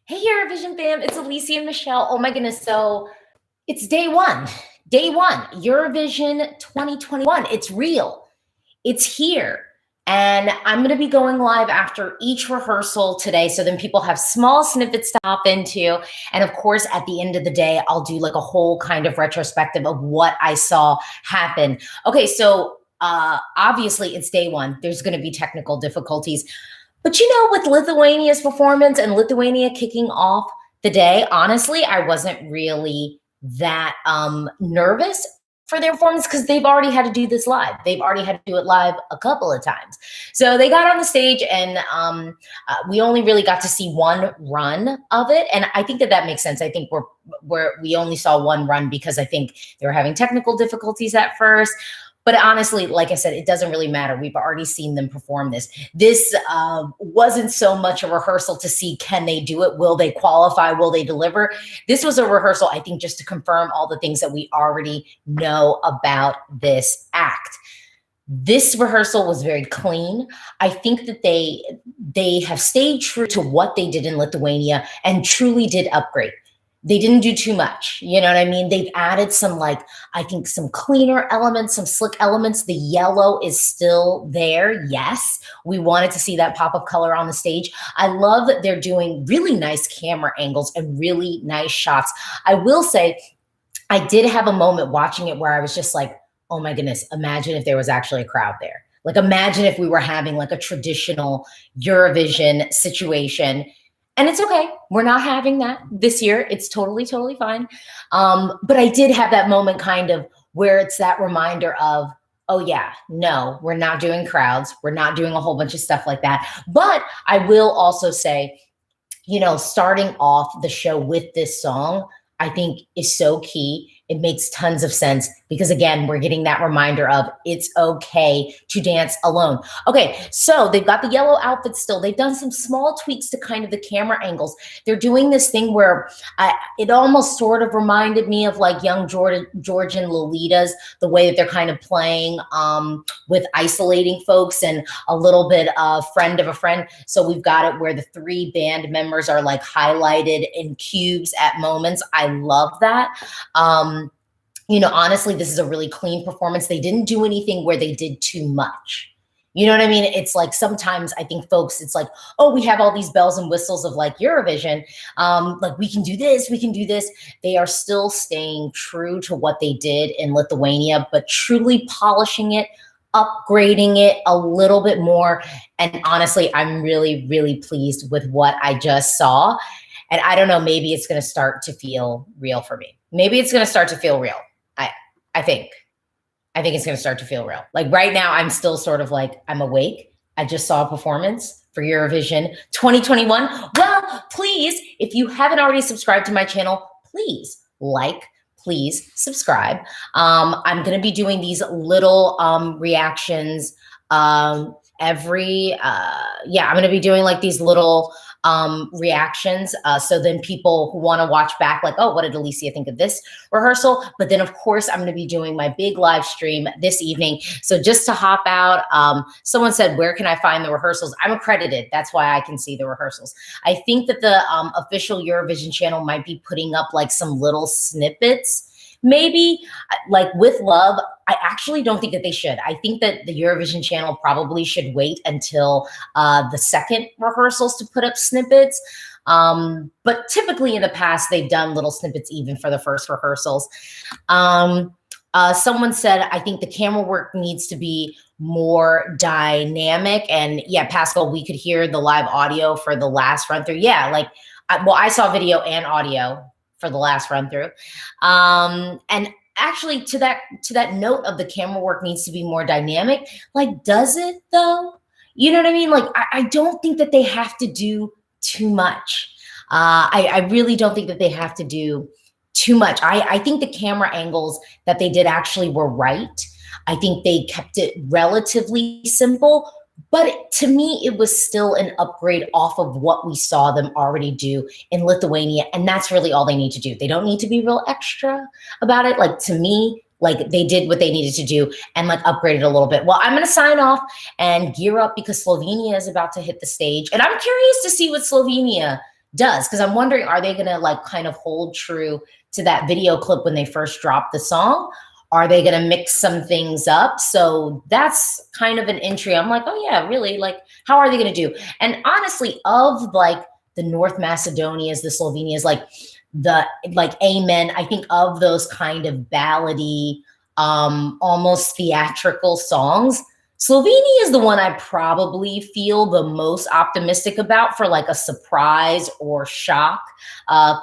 Hey, Eurovision fam, it's Alesia Michelle. Oh my goodness. So it's day one, Eurovision 2021. It's real, it's here. And I'm going to be going live after each rehearsal today. So then people have small snippets to hop into. And of course, at the end of the day, I'll do like a whole kind of retrospective of what I saw happen. Okay, so obviously it's day one. There's going to be technical difficulties. But with Lithuania's performance and Lithuania kicking off the day, honestly, I wasn't really that nervous for their performance because they've already had to do this live. They've already had to do it live a couple of times. So they got on the stage and we only really got to see one run of it. And I think that makes sense. I think we only saw one run because I think they were having technical difficulties at first. But honestly, like I said, it doesn't really matter. We've already seen them perform this. This wasn't so much a rehearsal to see, can they do it? Will they qualify? Will they deliver? This was a rehearsal, I think, just to confirm all the things that we already know about this act. This rehearsal was very clean. I think that they have stayed true to what they did in Lithuania and truly did upgrade. They didn't do too much. You know what I mean? They've added some, I think some cleaner elements, some slick elements. The yellow is still there. Yes, we wanted to see that pop of color on the stage. I love that they're doing really nice camera angles and really nice shots. I will say, I did have a moment watching it where I was just like, oh my goodness, imagine if there was actually a crowd there. Like, imagine if we were having like a traditional Eurovision situation. And it's okay. We're not having that this year. It's totally, totally fine. But I did have that moment kind of where it's that reminder of, oh yeah, no, we're not doing crowds. We're not doing a whole bunch of stuff like that. But I will also say, starting off the show with this song, I think is so key. It makes tons of sense because, again, we're getting that reminder of it's okay to dance alone. Okay, so they've got the yellow outfits still. They've done some small tweaks to kind of the camera angles. They're doing this thing where it almost sort of reminded me of like young Georgian Lolitas, the way that they're kind of playing with isolating folks and a little bit of friend of a friend. So we've got it where the three band members are like highlighted in cubes at moments. I love that. Honestly, this is a really clean performance. They didn't do anything where they did too much. You know what I mean? It's like sometimes I think folks, it's like, oh, we have all these bells and whistles of like Eurovision. Like we can do this, we can do this. They are still staying true to what they did in Lithuania, but truly polishing it, upgrading it a little bit more. And honestly, I'm really, really pleased with what I just saw. And I don't know, maybe it's going to start to feel real for me. Maybe it's going to start to feel real. I think it's going to start to feel real. Like right now, I'm still sort of like, I'm awake. I just saw a performance for Eurovision 2021. Well, please, if you haven't already subscribed to my channel, please please subscribe. I'm going to be doing these little reactions I'm going to be doing like these little reactions. So then people who want to watch back, like, oh, what did Alesia think of this rehearsal? But then of course, I'm going to be doing my big live stream this evening. So just to hop out, someone said, where can I find the rehearsals? I'm accredited. That's why I can see the rehearsals. I think that the official Eurovision channel might be putting up like some little snippets. Maybe like with love, I actually don't think that they should. I think that the Eurovision channel probably should wait until the second rehearsals to put up snippets. But typically in the past, they've done little snippets even for the first rehearsals. Someone said, I think the camera work needs to be more dynamic. And yeah, Pascal, we could hear the live audio for the last run through. Yeah, like, I saw video and audio for the last run through. And actually to that note of the camera work needs to be more dynamic. Like, does it though? You know what I mean? Like, I don't think that they have to do too much. I really don't think that they have to do too much. I think the camera angles that they did actually were right. I think they kept it relatively simple, but to me, it was still an upgrade off of what we saw them already do in Lithuania. And that's really all they need to do. They don't need to be real extra about it. Like, to me, like, they did what they needed to do and like upgraded a little bit. Well, I'm going to sign off and gear up because Slovenia is about to hit the stage. And I'm curious to see what Slovenia does. Because I'm wondering, are they going to like kind of hold true to that video clip when they first dropped the song? Are they going to mix some things up? So that's kind of an entry. I'm like, oh yeah, really? Like, how are they going to do? And honestly, of like the North Macedonias, the Slovenias, like Amen, I think of those kind of ballady, almost theatrical songs, Slovenia is the one I probably feel the most optimistic about for like a surprise or shock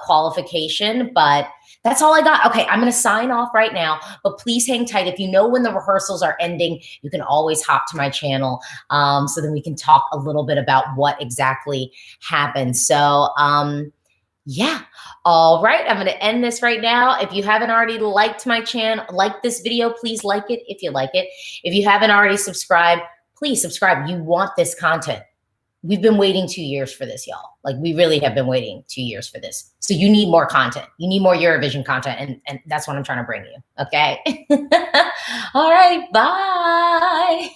qualification. But that's all I got. Okay, I'm going to sign off right now, but please hang tight. If you know when the rehearsals are ending, you can always hop to my channel so then we can talk a little bit about what exactly happened. So, yeah. All right. I'm going to end this right now. If you haven't already liked my channel, like this video, please like it if you like it. If you haven't already subscribed, please subscribe. You want this content. We've been waiting 2 years for this, y'all. Like, we really have been waiting 2 years for this. So you need more content. You need more Eurovision content. And that's what I'm trying to bring you. Okay. All right. Bye.